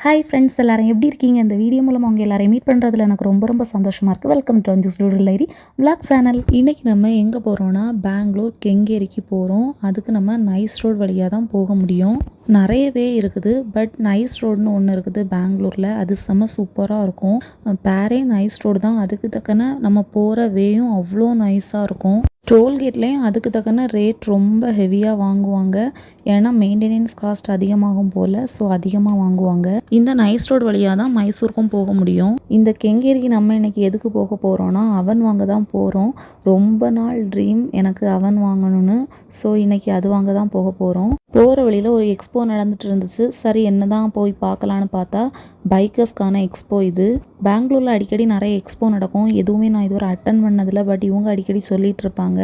Hi friends, எல்லாரும் எப்படி இருக்கீங்க? இந்த வீடியோ மூலமாக அவங்க எல்லாரையும் மீட் பண்ணுறதுல எனக்கு ரொம்ப சந்தோஷமாக இருக்குது. Welcome to Anju's doodle diary vlog channel. இன்றைக்கி நம்ம எங்கே போகிறோன்னா பெங்களூர் கெங்கேரிக்கு போகிறோம். அதுக்கு நம்ம நைஸ் ரோட் வழியாக தான் போக முடியும். நிறையவே இருக்குது, பட் நைஸ் ரோடுன்னு ஒன்று இருக்குது பெங்களூரில். அது செம்ம சூப்பராக இருக்கும். பேரே நைஸ் ரோடு தான். அதுக்கு தக்கன நம்ம போகிற வேயும் அவ்வளோ நைஸாக இருக்கும். டோல்கேட்லேயும் அதுக்கு தக்கன ரேட் ரொம்ப ஹெவியாக வாங்குவாங்க. ஏன்னா மெயின்டெனன்ஸ் காஸ்ட் அதிகமாகும் போல், ஸோ அதிகமாக வாங்குவாங்க. இந்த நைஸ் ரோடு வழியாக தான் மைசூருக்கும் போக முடியும். இந்த கெங்கேரிக்கு நம்ம இன்னைக்கு எதுக்கு போக போகிறோன்னா அவன் வாங்க தான் போகிறோம். ரொம்ப நாள் ட்ரீம் எனக்கு அவன் வாங்கணும்னு. ஸோ இன்னைக்கு அது வாங்க தான் போக போகிறோம். போகிற வழியில் ஒரு எக்ஸ்போ நடந்துட்டு இருந்துச்சு. சரி என்ன தான் போய் பார்க்கலான்னு பார்த்தா பைக்கர்ஸ்க்கான எக்ஸ்போ இது. பெங்களூரில் அடிக்கடி நிறைய எக்ஸ்போ நடக்கும். எதுவுமே நான் இதுவரை அட்டன் பண்ணதில்லை, பட் இவங்க அடிக்கடி சொல்லிகிட்டு இருப்பாங்க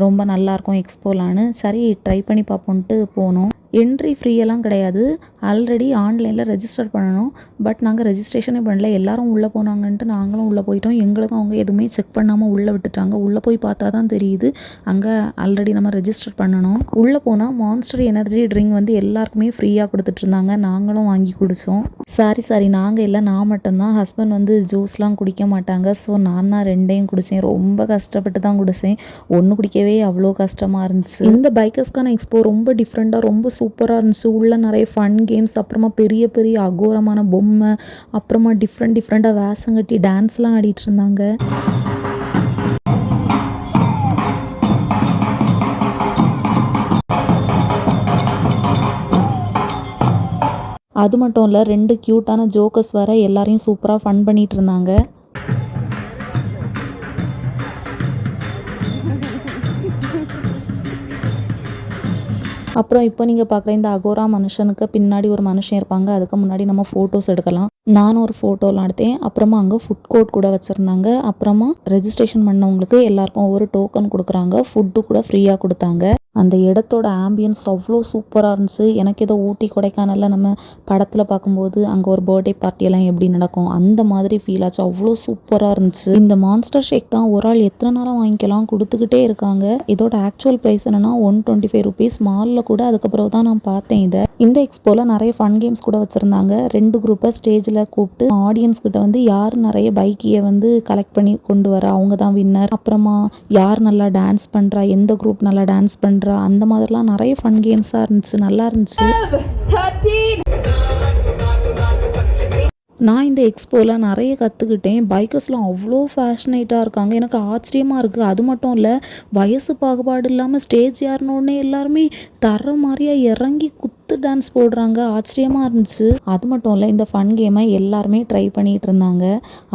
ரொம்ப நல்லாயிருக்கும் எக்ஸ்போலான்னு. சரி ட்ரை பண்ணி பார்ப்போன்ட்டு போனோம். என்ட்ரி ஃப்ரீயெல்லாம் கிடையாது. ஆல்ரெடி ஆன்லைனில் ரெஜிஸ்டர் பண்ணணும். பட் நாங்கள் ரெஜிஸ்ட்ரேஷனே பண்ணல. எல்லாரும் உள்ளே போனாங்கன்ட்டு நாங்களும் உள்ளே போயிட்டோம். எங்களுக்கும் அவங்க எதுவுமே செக் பண்ணாமல் உள்ளே விட்டுட்டாங்க. உள்ளே போய் பார்த்தா தான் தெரியுது அங்கே ஆல்ரெடி நம்ம ரெஜிஸ்டர் பண்ணணும். உள்ளே போனால் மான்ஸ்டர் எனர்ஜி ட்ரிங்க் வந்து எல்லாருக்குமே ஃப்ரீயாக கொடுத்துட்ருந்தாங்க. நாங்களும் வாங்கி குடித்தோம். சாரி நாங்கள் இல்லை, நான் மட்டும்தான். ஹஸ்பண்ட் வந்து ஜூஸ்லாம் குடிக்க மாட்டாங்க. ஸோ நான் தான் ரெண்டையும் குடித்தேன். ரொம்ப கஷ்டப்பட்டு தான் குடித்தேன். ஒன்று குடிக்கவே அவ்வளோ கஷ்டமாக இருந்துச்சு. இந்த பைக்கர்ஸ்க்கான எக்ஸ்போ ரொம்ப டிஃப்ரெண்ட்டாக ரொம்ப சூப்பராக இருந்துச்சு. உள்ளே நிறைய ஃபன் கேம்ஸ், அப்புறமா பெரிய பெரிய அகோரமான பொம்மை, அப்புறமா டிஃப்ரெண்ட்டாக வேஷம் கட்டி டான்ஸ்லாம் ஆடிட்டு இருந்தாங்க. அது மட்டும் இல்லை, 2 க்யூட்டான ஜோக்கர்ஸ் வர எல்லாரையும் சூப்பராக ஃபன் பண்ணிட்டு இருந்தாங்க. அப்புறம் இப்போ நீங்கள் பார்க்குற இந்த அகோரா மனுஷனுக்கு பின்னாடி ஒரு மனுஷன் இருப்பாங்க. அதுக்கு முன்னாடி நம்ம ஃபோட்டோஸ் எடுக்கலாம். நானும் ஒரு ஃபோட்டோலாம் எடுத்தேன். அப்புறமா அங்கே ஃபுட் கோர்ட் கூட வச்சுருந்தாங்க. அப்புறமா ரெஜிஸ்ட்ரேஷன் பண்ணவங்களுக்கு எல்லாருக்கும் ஒவ்வொரு டோக்கன் கொடுக்குறாங்க. ஃபுட்டு கூட ஃப்ரீயாக கொடுத்தாங்க. அந்த இடத்தோட ஆம்பியன்ஸ் அவ்வளோ சூப்பராக இருந்துச்சு. எனக்கு ஏதோ ஊட்டி கொடைக்கானலில் நம்ம படத்தில் பார்க்கும்போது அங்கே ஒரு பர்த்டே பார்ட்டியெல்லாம் எப்படி நடக்கும் அந்த மாதிரி ஃபீல் ஆச்சு. அவ்வளோ சூப்பராக இருந்துச்சு. இந்த மான்ஸ்டர் ஷேக் தான் ஒரு ஆள் எத்தனை நாளாக வாங்கிக்கலாம் கொடுத்துக்கிட்டே இருக்காங்க. இதோட ஆக்சுவல் ப்ரைஸ் என்னென்னா 125 ருபீஸ். மாலில் கூட அதுக்கப்புறம் தான் நான் பார்த்தேன் இதை. இந்த எக்ஸ்போவில் நிறைய ஃபன் கேம்ஸ் கூட வச்சுருந்தாங்க. 2 குரூப்பை ஸ்டேஜில் கூப்பிட்டு ஆடியன்ஸ் கிட்ட வந்து யார் நிறைய பைக்கியை வந்து கலெக்ட் பண்ணி கொண்டு வர அவங்க தான் வின்னர். அப்புறமா யார் நல்லா டான்ஸ் பண்ணுறா, எந்த குரூப் நல்லா டான்ஸ் பண்ணுறா, அந்த மாதிரிலாம் நிறைய ஃபன் கேம்ஸாக இருந்துச்சு. நல்லா இருந்துச்சு. நான் இந்த எக்ஸ்போவில் நிறைய கற்றுக்கிட்டேன். பைக்கர்ஸ்லாம் அவ்வளோ ஃபேஷனேட்டாக இருக்காங்க. எனக்கு ஆச்சரியமாக இருக்குது. அது மட்டும் இல்லை, வயசு பாகுபாடு இல்லாமல் ஸ்டேஜ் ஏறினோடனே எல்லாருமே தர மாதிரியாக இறங்கி டான்ஸ் போடுறாங்க. ஆச்சரியமாக இருந்துச்சு. அது மட்டும் இல்லை, இந்த ஃபன் கேமை எல்லாருமே ட்ரை பண்ணிகிட்டு இருந்தாங்க.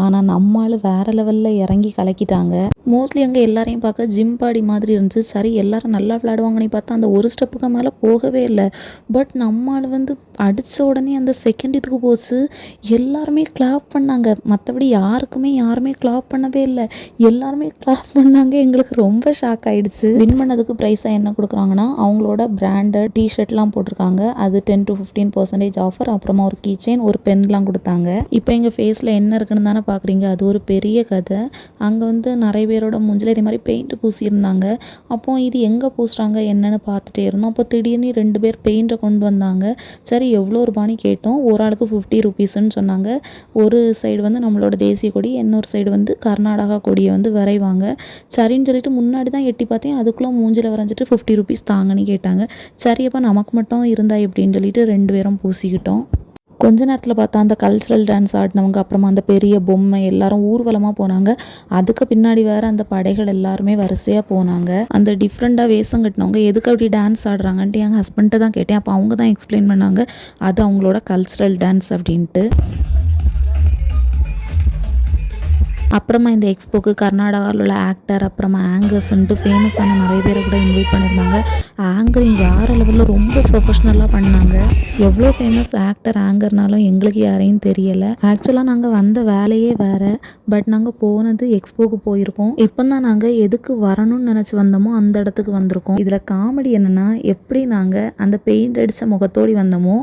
ஆனால் நம்மளால் வேறு லெவலில் இறங்கி கலக்கிட்டாங்க. மோஸ்ட்லி அங்கே எல்லாரையும் பார்க்க ஜிம் பாடி மாதிரி இருந்துச்சு. சரி எல்லாரும் நல்லா விளையாடுவாங்கன்னு பார்த்தா அந்த ஒரு ஸ்டெப்புக்கு மேலே போகவே இல்லை. பட் நம்மளால் வந்து அடித்த உடனே அந்த செகண்ட் இதுக்கு போச்சு. எல்லாருமே கிளாப் பண்ணாங்க. மற்றபடி யாருமே கிளாப் பண்ணவே இல்லை. எல்லாருமே கிளாப் பண்ணாங்க. எங்களுக்கு ரொம்ப ஷாக் ஆகிடுச்சு. வின் பண்ணதுக்கு ப்ரைஸாக என்ன கொடுக்குறாங்கன்னா அவங்களோட பிராண்டட் டிஷர்ட்லாம் போட்டிருக்காங்க. அது 10 to 15% ஆஃபர். அப்புறமா ஒரு கீ செயின், ஒரு பென்லாம் கொடுத்தாங்க. இப்போ எங்கள் ஃபேஸில் என்ன இருக்குன்னு தானே பார்க்குறீங்க. அது ஒரு பெரிய கதை. அங்கே வந்து நிறைய பேரோட மூஞ்சில் இதே மாதிரி பெயிண்ட் பூசியிருந்தாங்க. அப்போ இது எங்கே பூசுகிறாங்க என்னன்னு பார்த்துட்டே இருந்தோம். அப்போ திடீர்னு 2 பேர் பெயிண்ட்டை கொண்டு வந்தாங்க. சரி எவ்வளோ ரூபான்னு கேட்டோம். ஒரு ஆளுக்கு 50 ருபீஸ்ன்னு சொன்னாங்க. ஒரு சைடு வந்து நம்மளோட தேசிய கொடி, இன்னொரு சைடு வந்து கர்நாடகா கொடியை வந்து வரைவாங்க. சரின்னு சொல்லிட்டு முன்னாடி தான் எட்டி பார்த்தேன். அதுக்குள்ளே மூஞ்சில் வரைஞ்சிட்டு 50 ருபீஸ் தாங்கன்னு கேட்டாங்க. சரி அப்போ நமக்கு மட்டும் இருந்தா எப்படின்னு சொல்லிட்டு 2 பேரும் பூசிக்கிட்டோம். கொஞ்ச நேரத்தில் பார்த்தா அந்த கல்ச்சுரல் டான்ஸ் ஆடினவங்க, அப்புறமா அந்த பெரிய பொம்மை எல்லாரும் ஊர்வலமாக போனாங்க. அதுக்கு பின்னாடி வேறு அந்த படைகள் எல்லாருமே வரிசையாக போனாங்க. அந்த டிஃப்ரெண்ட்டாக வேஷம் கட்டினவங்க எதுக்கு அப்படி டான்ஸ் ஆடுறாங்கன்ட்டு எங்கள் ஹஸ்பண்ட்டை தான் கேட்டேன். அப்போ அவங்க தான் எக்ஸ்பிளைன் பண்ணாங்க அது அவங்களோட கல்ச்சுரல் டான்ஸ் அப்படின்ட்டு. அப்புறமா இந்த எக்ஸ்போக்கு கர்நாடகாவில் உள்ள ஆக்டர், அப்புறமா ஆங்கர்ஸ்ன்ட்டு ஃபேமஸான நிறைய பேரை கூட இன்வைட் பண்ணியிருந்தாங்க. ஆங்கரிங் வேறு லெவலில் ரொம்ப ப்ரொஃபஷ்னலாக பண்ணாங்க. எவ்வளோ ஃபேமஸ் ஆக்டர் ஆங்கர்னாலும் எங்களுக்கு யாரையும் தெரியலை. ஆக்சுவலாக நாங்கள் வந்த வேலையே வேறு, பட் நாங்கள் போனது எக்ஸ்போக்கு போயிருக்கோம். இப்போ தான் நாங்கள் எதுக்கு வரணும்னு நினச்சி வந்தோமோ அந்த இடத்துக்கு வந்திருக்கோம். இதில் காமெடி என்னென்னா, எப்படி நாங்கள் அந்த பெயிண்ட் அடித்த முகத்தோடி வந்தோமோ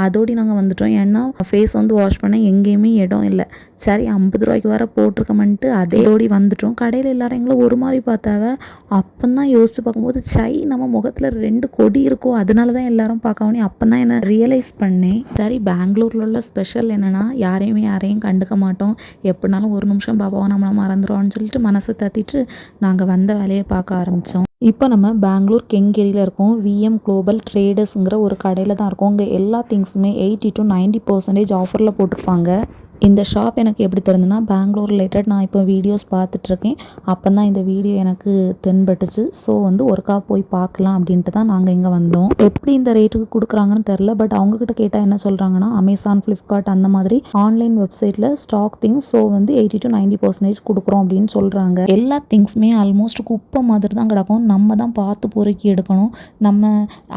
அதோடி நாங்கள் வந்துட்டோம். ஏன்னா ஃபேஸ் வந்து வாஷ் பண்ண எங்கேயுமே இடம் இல்லை. சரி 50 ரூபாய்க்கு வேறு போட்டிருக்க இருக்கமென்ட்டு அதோடி வந்துட்டோம். கடையில் எல்லாரும் எங்களை ஒரு மாதிரி பார்த்தாவ. அப்போதான் யோசிச்சு பார்க்கும்போது நம்ம முகத்தில் 2 கொடி இருக்கும், அதனால தான் எல்லாரும் பார்க்கவனே. அப்போ தான் என்ன ரியலைஸ் பண்ணேன். சரி, பெங்களூரில் உள்ள ஸ்பெஷல் என்னென்னா யாரையும் கண்டுக்க மாட்டோம். எப்படினாலும் ஒரு நிமிஷம் பாபாவை நம்மளை மறந்துடுவோம்னு சொல்லிட்டு மனசை தத்திட்டு நாங்கள் வந்த வேலையை பார்க்க ஆரம்பித்தோம். இப்போ நம்ம பெங்களூர் கெங்கேரியில் இருக்கோம். விஎம் குளோபல் ட்ரேடர்ஸுங்கிற ஒரு கடையில் தான் இருக்கோம். இங்கே எல்லா திங்ஸுமே 80 to 90% ஆஃபரில் போட்டிருப்பாங்க. இந்த ஷாப் எனக்கு எப்படி தெரிஞ்சுன்னா, பெங்களூர் ரிலேட்டட் நான் இப்போ வீடியோஸ் பார்த்துட்ருக்கேன். அப்போ தான் இந்த வீடியோ எனக்கு தென்பட்டுச்சு. ஸோ ஒருக்கா போய் பார்க்கலாம் அப்படின்ட்டு தான் நாங்கள் இங்கே வந்தோம். எப்படி இந்த ரேட்டுக்கு கொடுக்குறாங்கன்னு தெரில. பட் அவங்கக்கிட்ட கேட்டால் என்ன சொல்கிறாங்கன்னா, அமேசான், ஃப்ளிப்கார்ட் அந்த மாதிரி ஆன்லைன் வெப்சைட்டில் ஸ்டாக் திங்ஸ் 80 to 90% கொடுக்குறோம் அப்படின்னு சொல்கிறாங்க. எல்லா திங்ஸுமே ஆல்மோஸ்ட் குப்பை மாதிரி தான் கிடக்கும். நம்ம தான் பார்த்து பொறுக்கி எடுக்கணும். நம்ம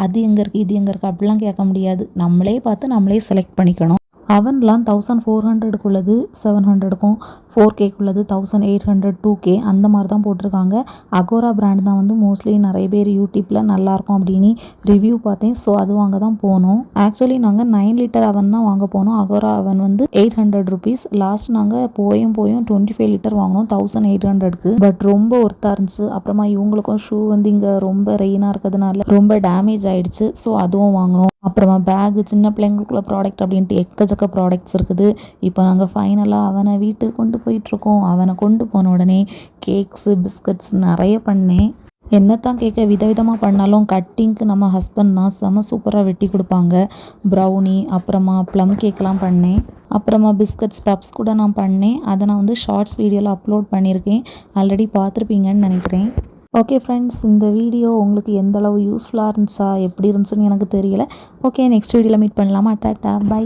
அது எங்கே இருக்குது, இது எங்கே இருக்குது அப்படிலாம் கேட்க முடியாது. நம்மளே பார்த்து நம்மளே செலக்ட் பண்ணிக்கணும். அவன்லாம் 1400 700க்கும் 4Kக்குள்ளது 1800 2K அந்த மாதிரி தான் போட்டிருக்காங்க. அகோரா பிராண்ட் தான் மோஸ்ட்லி நிறைய பேர் யூடியூப்பில் நல்லாயிருக்கும் அப்படின்னு ரிவ்யூ பார்த்தேன். ஸோ அது வாங்க தான் போனோம். ஆக்சுவலி நாங்கள் 9 லிட்டர் அவன் தான் வாங்க போனோம். அகோரா அவன் 800 rupees. லாஸ்ட் நாங்கள் போயும் 25 லிட்டர் வாங்கினோம் 1800க்கு. பட் ரொம்ப ஒர்த்தாக இருந்துச்சு. அப்புறமா இவங்களுக்கும் ஷூ இங்கே ரொம்ப ரெயினாக இருக்கிறதுனால ரொம்ப டேமேஜ் ஆகிடுச்சு. ஸோ அதுவும் வாங்கினோம். அப்புறமா பேகு, சின்ன பிள்ளைங்களுக்குள்ள ப்ராடக்ட் அப்படின்ட்டு எக்கச்சக்க ப்ராடக்ட்ஸ் இருக்குது. இப்போ நாங்கள் ஃபைனலாக அவனை வீட்டுக்கு கொண்டு போயிட்டுருக்கோம். அவனை கொண்டு போன உடனே கேக்ஸு, பிஸ்கட்ஸ் நிறைய பண்ணேன். என்னத்தான் கேட்க விதவிதமாக பண்ணாலும் கட்டிங்க்கு நம்ம ஹஸ்பண்ட் தான் செம சூப்பராக வெட்டி கொடுப்பாங்க. ப்ரௌனி, அப்புறமா ப்ளம் கேக்லாம் பண்ணேன். அப்புறமா பிஸ்கட்ஸ், பப்ஸ் கூட நான் பண்ணேன். அதை நான் ஷார்ட்ஸ் வீடியோவில் அப்லோட் பண்ணியிருக்கேன். ஆல்ரெடி பார்த்துருப்பீங்கன்னு நினைக்கிறேன். ஓகே ஃப்ரெண்ட்ஸ், இந்த வீடியோ உங்களுக்கு எந்தளவு யூஸ்ஃபுல்லாக இருந்துச்சா, எப்படி இருந்துச்சுன்னு எனக்கு தெரியல. ஓகே, நெக்ஸ்ட் வீடியோவில் மீட் பண்ணலாமா? Tata, by.